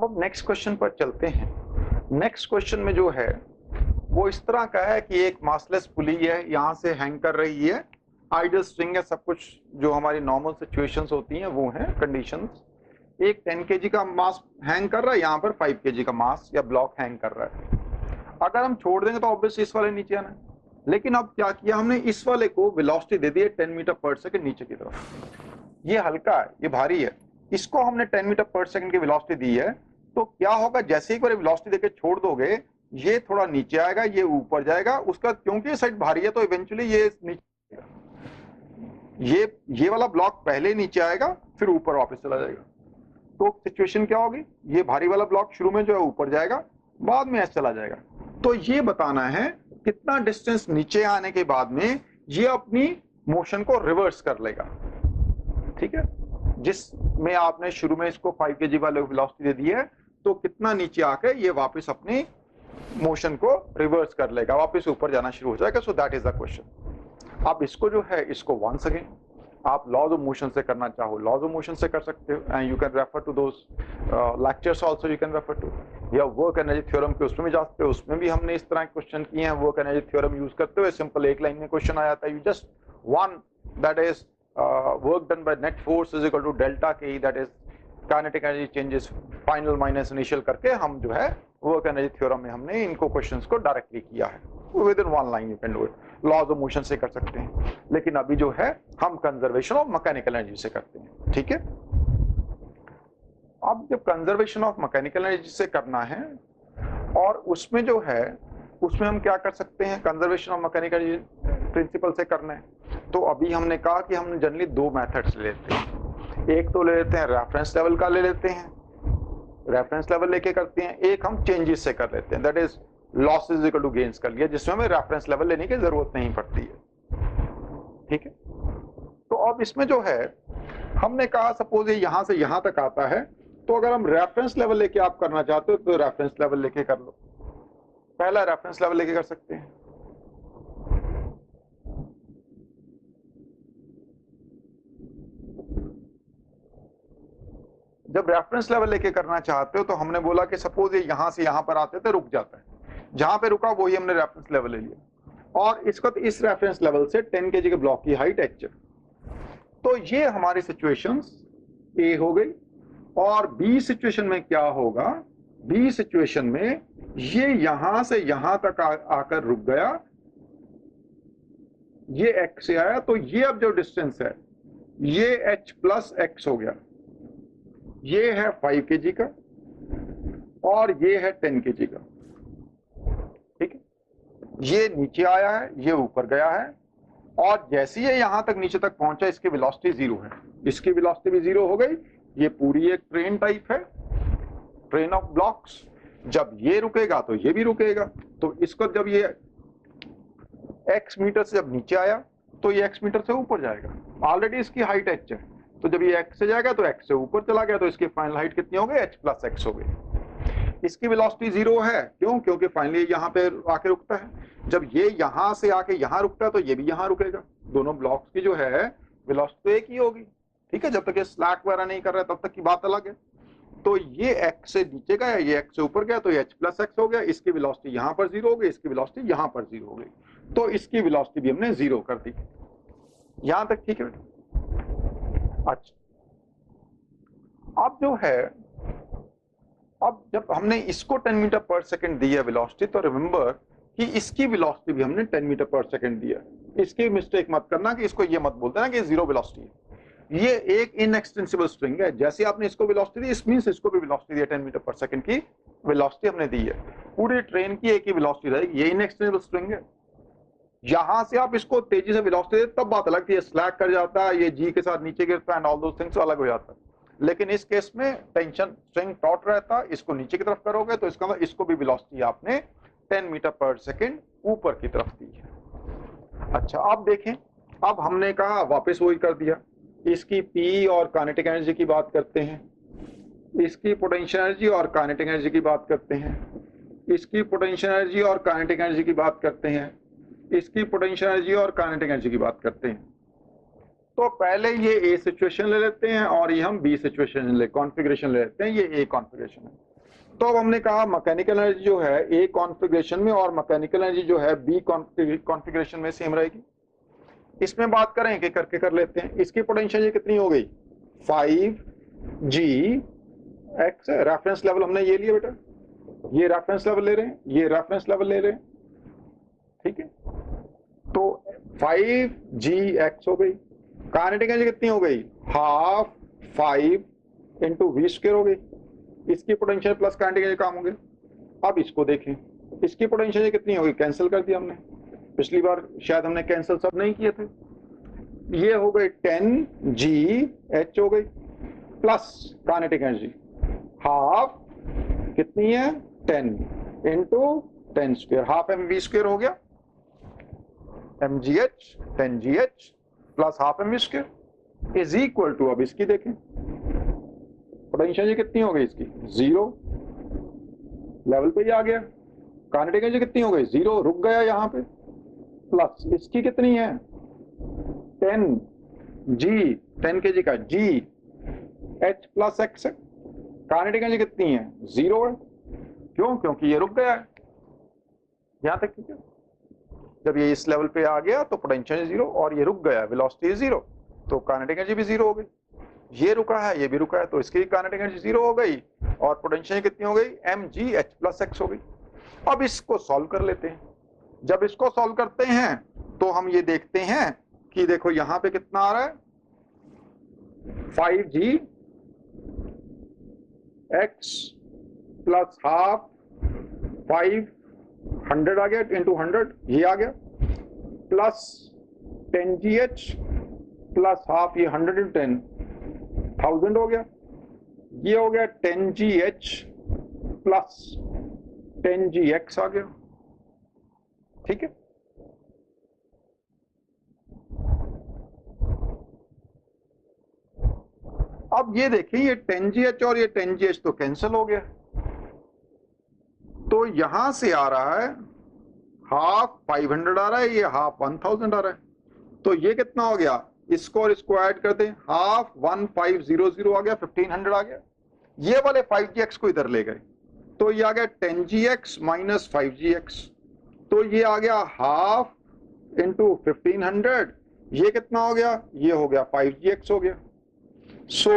अब next question पर चलते हैं। नेक्स्ट क्वेश्चन में जो है वो इस तरह का है कि एक मासलेस पुली है, यहाँ से हैंग कर रही है, आइडियल स्ट्रिंग है, सब कुछ जो हमारी नॉर्मल सिचुएशंस होती हैं वो हैं कंडीशंस। एक 10 kg का मास हैंग कर रहा है, यहाँ पर 5 kg का मास या ब्लॉक हैंग कर रहा है। अगर हम छोड़ देंगे तो ऑब्वियसली इस वाले नीचे आना है, लेकिन अब क्या किया हमने, इस वाले को वेलोसिटी दे दी है 10 मीटर पर सेकंड नीचे की तरफ। ये हल्का है, ये भारी है, इसको हमने 10 मीटर पर सेकंड की वेलोसिटी दी है, तो क्या होगा, जैसे ही एक बार वेलोसिटी देके छोड़ दोगे ये थोड़ा नीचे आएगा, ये ऊपर जाएगा, उसका क्योंकि ये साइड भारी है तो इवेंचुअली ये नीचे, ये वाला ब्लॉक पहले नीचे आएगा फिर ऊपर वापस चला जाएगा। तो सिचुएशन क्या होगी, ये भारी वाला ब्लॉक शुरू में जो है ऊपर जाएगा, बाद में ऐसे चला जाएगा। तो ये बताना है कितना डिस्टेंस नीचे आने के बाद में ये अपनी मोशन को रिवर्स कर लेगा। ठीक है, जिसमें आपने शुरू में इसको 5 kg वाले वेलोसिटी दे दी है, तो कितना नीचे आके ये वापस अपनी मोशन को रिवर्स कर लेगा, वापस ऊपर जाना शुरू हो जाएगा। So that is the question. अब इसको जो है, इसको वंस अगेन आप लॉज ऑफ मोशन से करना चाहो लॉज ऑफ मोशन से कर सकते हो, and you can refer to those lectures also, you can refer to, या वर्क एनर्जी थ्योरम के उसमें भी जा सकते हो, उसमें भी हमने इस तरह के क्वेश्चन किए हैं। वर्क एनर्जी थ्योरम यूज करते हुए सिंपल एक लाइन में क्वेश्चन आ जाता है, you just one, that is work done by net force is equal to delta K, that is kinetic energy changes final minus initial करके हम जो है वर्क एनर्जी थ्योरम में हमने इनको क्वेश्चंस को डायरेक्टली किया है। Within one line you can do it, laws of motion से कर सकते हैं, लेकिन अभी जो है हम कंजर्वेशन ऑफ मैकेनिकल एनर्जी से करते हैं। ठीक है, अब जब कंजर्वेशन ऑफ मैकेनिकल एनर्जी से करना है और उसमें जो है उसमें हम क्या कर सकते हैं, conservation of mechanical energy principal से करना है, तो अभी हमने कहा कि हम जनरली दो मेथड्स लेते हैं। एक तो ले लेते हैं रेफरेंस लेवल का ले लेते हैं, रेफरेंस लेवल लेके करते हैं, एक हम चेंजेस से कर लेते हैं, that is losses equal to gains कर लिया, जिसमें हमें रेफरेंस लेवल लेने की जरूरत नहीं पड़ती है। ठीक है, तो अब इसमें जो है हमने कहा सपोज ये यहां से यहां तक आता है, तो अगर हम रेफरेंस लेवल लेके आप करना चाहते हो तो रेफरेंस लेवल लेके कर लो, पहला रेफरेंस लेवल लेके कर सकते हैं। जब रेफरेंस लेवल लेके करना चाहते हो तो हमने बोला कि सपोज ये यहां से यहां पर आते थे, रुक जाता है, जहां पे रुका वही हमने रेफरेंस लेवल ले लिया, और इसको तो इस रेफरेंस लेवल से 10 kg के ब्लॉक की हाइट h है। तो ये हमारी सिचुएशंस ए हो गई। और बी सिचुएशन में क्या होगा, बी सिचुएशन में ये यहां से यहां तक आकर रुक गया, ये x से आया, तो ये अब जो डिस्टेंस है ये h प्लस x हो गया, ये है 5 kg का और ये है 10 kg का। ठीक है, ये नीचे आया है, ये ऊपर गया है, और जैसे ये यहां तक नीचे तक पहुंचा इसकी वेलोसिटी जीरो है, इसकी वेलोसिटी भी जीरो हो गई। ये पूरी एक ट्रेन टाइप है, ट्रेन ऑफ ब्लॉक्स, जब ये रुकेगा तो ये भी रुकेगा, तो इसको जब ये x मीटर से जब नीचे आया तो ये x मीटर से ऊपर जाएगा, ऑलरेडी इसकी हाइट h है, तो जब ये x से जाएगा तो x से ऊपर चला गया, तो इसकी फाइनल हाइट कितनी हो गई, h प्लस x हो गई। इसकी वेलोसिटी जीरो है, क्यों, क्योंकि फाइनली यहाँ पे आके रुकता है। जब ये यहाँ से आके यहाँ रुकता है तो ये भी यहाँ रुकेगा, दोनों ब्लॉक्स की जो है वेलोसिटी एक ही होगी। ठीक है, जब तक ये स्लैक वगैरह नहीं कर रहा है तब तक की बात अलग है। तो ये x से नीचे गया, ये x से ऊपर गया, तो ये h प्लस x हो गया, इसकी वेलोसिटी यहाँ पर जीरो हो गई, इसकी वेलोसिटी यहाँ पर जीरो हो गई, तो इसकी वेलोसिटी भी हमने जीरो कर दी। यहां तक ठीक है। अच्छा, अब जो है, अब जब हमने इसको 10 मीटर पर सेकंड दी है वेलोसिटी, तो रिमेंबर कि इसकी वेलोसिटी भी हमने 10 मीटर पर सेकंड दिया। इसकी मिस्टेक मत करना कि इसको ये मत बोल देना कि जीरो वेलोसिटी है, ये एक इनएक्सटेंसिबल स्ट्रिंग है। जैसे आपने इसको वेलोसिटी दी, इस मींस इसको भी वेलोसिटी दी, 10 मीटर पर सेकंड की वेलोसिटी हमने दी है, पूरी ट्रेन की एक ही वेलोसिटी रहेगी, ये इनएक्सटेंसिबल स्ट्रिंग है। यहां से आप इसको तेजी से वेलोसिटी दे तब बात अलग थी, ये स्लैक कर जाता है, ये जी के साथ नीचे गिरता है एंड ऑल दोस थिंग्स अलग हो जाता है। लेकिन इस केस में टेंशन स्ट्रिंग टॉट रहता है, इसको नीचे की तरफ करोगे तो इसका मतलब इसको भी वेलोसिटी आपने 10 मीटर पर सेकंड ऊपर की तरफ दी है। अच्छा, अब देखें, अब हमने कहा वापस वही कर दिया, इसकी पी और काइनेटिक एनर्जी की बात करते हैं, इसकी पोटेंशियल एनर्जी और काइनेटिक एनर्जी की बात करते हैं, इसकी पोटेंशियल एनर्जी और काइनेटिक एनर्जी की बात करते हैं, इसकी पोटेंशियल एनर्जी और काइनेटिक एनर्जी की बात करते हैं। तो पहले ये ए सिचुएशन ले लेते हैं और ये हम बी सिचुएशन ले कॉन्फ़िगरेशन ले लेते हैं, ये ए कॉन्फ़िगरेशन है। तो अब हमने कहा मैकेनिकल एनर्जी जो है ए कॉन्फ़िगरेशन में और मैकेनिकल एनर्जी जो है बी कॉन्फ़िगरेशन में सेम रहेगी। इसमें बात करें कि करके कर लेते हैं। इसकी पोटेंशियल कितनी हो गई 5g x, रेफरेंस लेवल हमने ये लिया बेटा, ये रेफरेंस लेवल ले रहे हैं, ये रेफरेंस लेवल ले रहे हैं, ठीक है। तो 5gx हो गई। काइनेटिक एनर्जी कितनी हो गई हाफ 5 इंटू वी स्क्वायर हो गई। इसकी पोटेंशियल प्लस काइनेटिक एनर्जी काम हो गया। अब इसको देखें, इसकी पोटेंशियल कितनी हो गई, कैंसिल कर दिया हमने, पिछली बार शायद हमने कैंसिल सब नहीं किए थे। ये हो गई 10gh हो गई प्लस काइनेटिक एनर्जी हाफ कितनी है 10 into 10 square, half M V square हो गया, mgh 10gh plus half M V square is equal to, अब इसकी देखें पोटेंशियल कितनी हो गई इसकी 0, लेवल पे ही आ गया। काइनेटिक एनर्जी कितनी हो गई 0, रुक गया यहाँ पे, प्लस इसकी कितनी है 10 kg का g h प्लस x है। काइनेटिक एनर्जी कितनी है 0 है, क्यों, क्योंकि ये रुक गया है यहां तक, ठीक है। जब ये इस लेवल पे आ गया तो पोटेंशियल 0 और ये रुक गया, वेलोसिटी 0, तो काइनेटिक एनर्जी भी 0 हो गई। ये रुका है, ये भी रुका है, तो इसकी काइनेटिक एनर्जी 0 हो गई और पोटेंशियल कितनी हो गई mgh प्लस x हो गई। अब इसको सॉल्व कर लेते हैं। जब इसको सॉल्व करते हैं तो हम ये देखते हैं कि देखो यहां पे कितना आ रहा है 5g x प्लस हाफ 500 आ गया इंटू 100, ये आ गया, प्लस 10gh प्लस हाफ ये 100 इंटू 10 1000 हो गया, ये हो गया 10gh प्लस 10gx आ गया, ठीक है। अब ये देखिए ये 10gh और ये 10gh तो कैंसिल हो गया, तो यहां से आ रहा है हाफ 500 आ रहा है, ये हाफ 1000 आ रहा है, तो ये कितना हो गया, इसको और इसको ऐड कर दें, हाफ 1500 आ गया, 1500 आ गया। ये वाले 5gx को इधर ले गए तो ये आ गया 10gx माइनस 5gx, तो ये आ गया हाफ इंटू 1500, ये कितना हो गया, ये हो गया 5gx हो गया। सो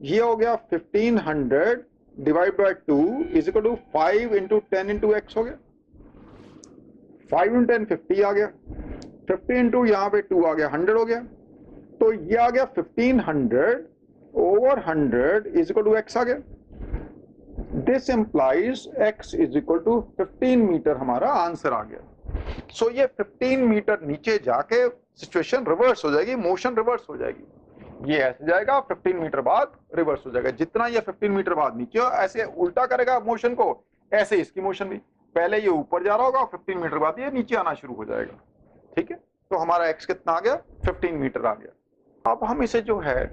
ये हो गया 1500 divide by 2 is equal to 5 into 10 into X हो गया, 5 इंटू 10 50 आ गया, 50 इंटू यहाँ पे 2 आ गया 100 हो गया, तो ये आ गया 1500 over 100 is equal to X आ गया। This implies x is equal to 15 metre, हमारा आंसर आ गया। सो ये 15 मीटर नीचे जाके सिचुएशन रिवर्स हो जाएगी, मोशन रिवर्स हो जाएगी, ये ऐसे जाएगा 15 मीटर बाद रिवर्स हो जाएगा। जितना ये 15 मीटर बाद नीचे ऐसे उल्टा करेगा मोशन को, ऐसे इसकी मोशन भी, पहले ये ऊपर जा रहा होगा 15 मीटर बाद ये नीचे आना शुरू हो जाएगा, ठीक है। तो हमारा x कितना आ गया 15 मीटर आ गया। अब हम इसे जो है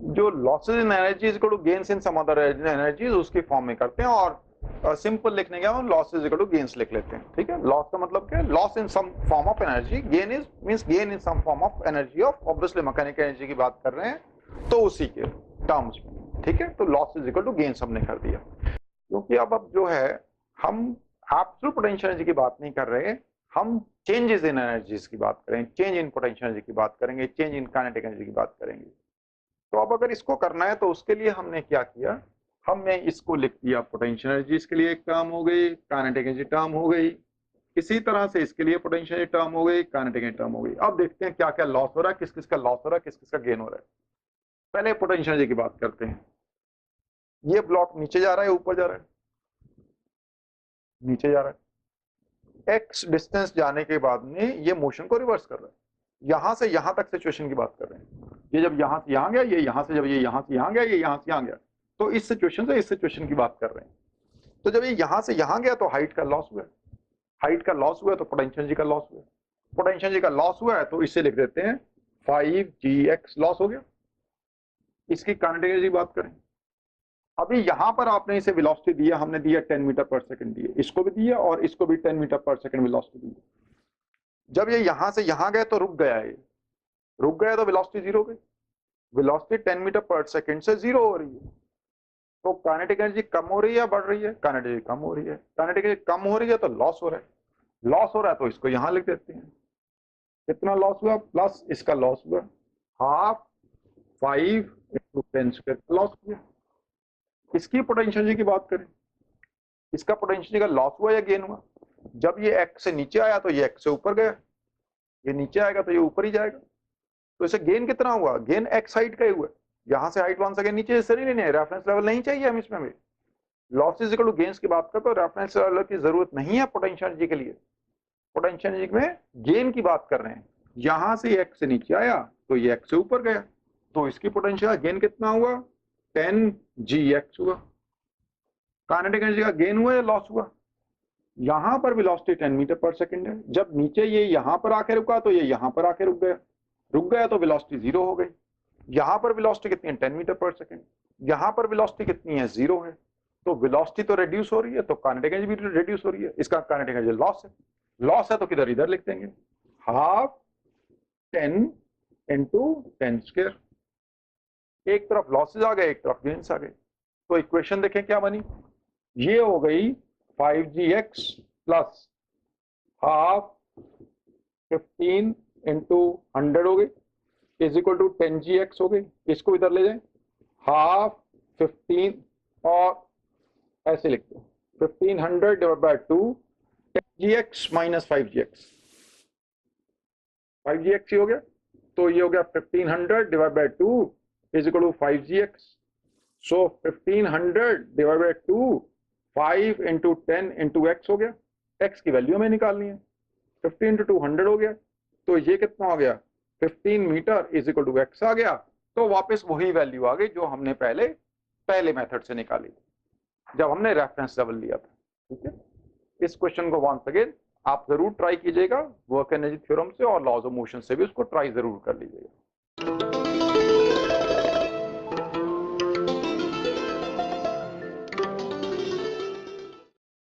जो losses in energy is equal to gains in some other energies उसकी फॉर्म में करते हैं और सिंपल लिखने के हम loss is equal to gains लिख लेते हैं, ठीक है। लॉस का मतलब क्या है, loss in some form of energy, gain is means gain in some form of energy of, obviously mechanical energy की बात कर रहे हैं तो उसी के टर्म्स में, ठीक है। तो loss is equal to gains हमने कर दिया, क्योंकि अब जो है हम एब्सोल्यूट पोटेंशियल एनर्जी की बात नहीं कर रहे, हम चेंजेस इन एनर्जीज की बात करेंगे, चेंज इन पोटेंशियल एनर्जी की बात करेंगे, चेंज इन काइनेटिक एनर्जी की बात करेंगे। तो अब अगर इसको करना है तो उसके लिए हमने क्या किया, हमने इसको लिख दिया पोटेंशियल एनर्जी, इसके लिए एक टर्म हो गई, काइनेटिक एनर्जी टर्म हो गई, इसी तरह से इसके लिए पोटेंशियल एनर्जी टर्म हो गई, काइनेटिक एनर्जी टर्म हो गई। अब देखते हैं क्या क्या लॉस हो रहा है, किस किस का लॉस हो रहा है, किस किस का गेन हो रहा है। पहले पोटेंशियल एनर्जी की बात करते हैं। ये ब्लॉक नीचे जा रहा है ऊपर जा रहा है, नीचे जा रहा है, x डिस्टेंस जाने के बाद में ये मोशन को रिवर्स कर रहा है, यहां से यहां तक सिचुएशन की बात कर रहे हैं। ये जब यहां से यहां गया, ये यहां से, जब ये यहां से यहां गया, ये यहां से यहां गया, तो इस सिचुएशन से इस सिचुएशन की बात कर रहे हैं। तो जब ये यहां से यहां गया तो हाइट का लॉस हुआ, हाइट का लॉस हुआ तो पोटेंशियल एनर्जी का लॉस हुआ, पोटेंशियल एनर्जी का लॉस हुआ है तो इसे लिख देते हैं 5gx लॉस हो गया। इसकी काइनेटिक एनर्जी की बात करें, अभी यहां पर आपने इसे वेलोसिटी दिया, हमने दिया 10 मीटर पर सेकंड दिए, इसको भी दिया और इसको भी 10 मीटर पर सेकंड वेलोसिटी दी। जब ये यहां से यहां गए तो रुक गया, ये रुक गया तो वेलोसिटी 0 हो गई, वेलोसिटी 10 मीटर पर सेकंड से 0 हो रही है। तो काइनेटिक एनर्जी कम हो रही है या बढ़ रही है? काइनेटिक एनर्जी कम हो रही है। काइनेटिक एनर्जी कम हो रही है तो लॉस हो रहा है, लॉस हो रहा है तो इसको यहां लिख देते हैं। कितना लॉस हुआ? प्लस इसका लॉस हुआ हाफ 5 × 10² लॉस हुआ। इसकी पोटेंशियल एनर्जी की बात करें, इसका पोटेंशियल का लॉस हुआ या गेन हुआ? जब ये एक्स से नीचे आया तो ये एक्स से ऊपर गया, ये नीचे आएगा तो ये ऊपर ही जाएगा। तो इसे गेन कितना हुआ? गेन एक्स हाइट का ही हुआ। यहां से हाइट 1 सेकंड नीचे से नहीं लेने, रेफरेंस लेवल नहीं चाहिए हम इसमें भी। लॉसेस इक्वल टू गेन्स की बात करते तो रेफरेंस लेवल की जरूरत नहीं है पोटेंशियल एनर्जी के लिए। पोटेंशियल एनर्जी में गेन की बात कर रहे हैं। यहां से एक्स से नीचे आया तो ये एक्स से ऊपर गया, तो इसकी पोटेंशियल गेन कितना हुआ? 10gx हुआ। काइनेटिक एनर्जी का गेन हुआ या लॉस हुआ? यहां पर वेलोसिटी 10 मीटर पर सेकंड है, जब नीचे ये यहां पर आके रुका तो ये यहां पर आके रुक गया तो वेलोसिटी 0 हो गई। यहां पर वेलोसिटी कितनी है? 10 मीटर पर सेकंड। यहां पर वेलोसिटी कितनी है? 0 है। तो वेलोसिटी तो रिड्यूस हो रही है, तो काइनेटिक एनर्जी भी रिड्यूस हो रही है। इसका काइनेटिक एनर्जी लॉस है। लॉस है तो किधर इधर लिख देंगे, हाफ 10 × 10²। एक तरफ लॉसेज आ गए, एक तरफ गेन्स आ गए। तो इक्वेशन देखें क्या बनी, ये हो गई 5gx प्लस हाफ 15 × 100 हो गई इज इक्वल टू 10gx हो गई। इसको इधर ले जाए, हाफ 15 और ऐसे लिखते हैं 1500 divide by 2 10gx minus 5gx, 5gx ही हो गया। तो ये हो गया 1500 divide by 2 is equal to 5gx। So 1500 divide by 2 5 × 10 × x हो गया। x की वैल्यू हमें निकालनी है, 15 × 2 100 हो गया। तो ये कितना हो गया? 15 meter is equal to x आ गया। तो वापस वही वैल्यू आ गई जो हमने पहले मेथड से निकाली थी जब हमने रेफरेंस लेवल लिया था। ठीक है, इस क्वेश्चन को वंस अगेन आप जरूर ट्राई कीजिएगा वर्क एनर्जी थ्योरम से और लॉज ऑफ मोशन से भी उसको ट्राई जरूर कर लीजिएगा।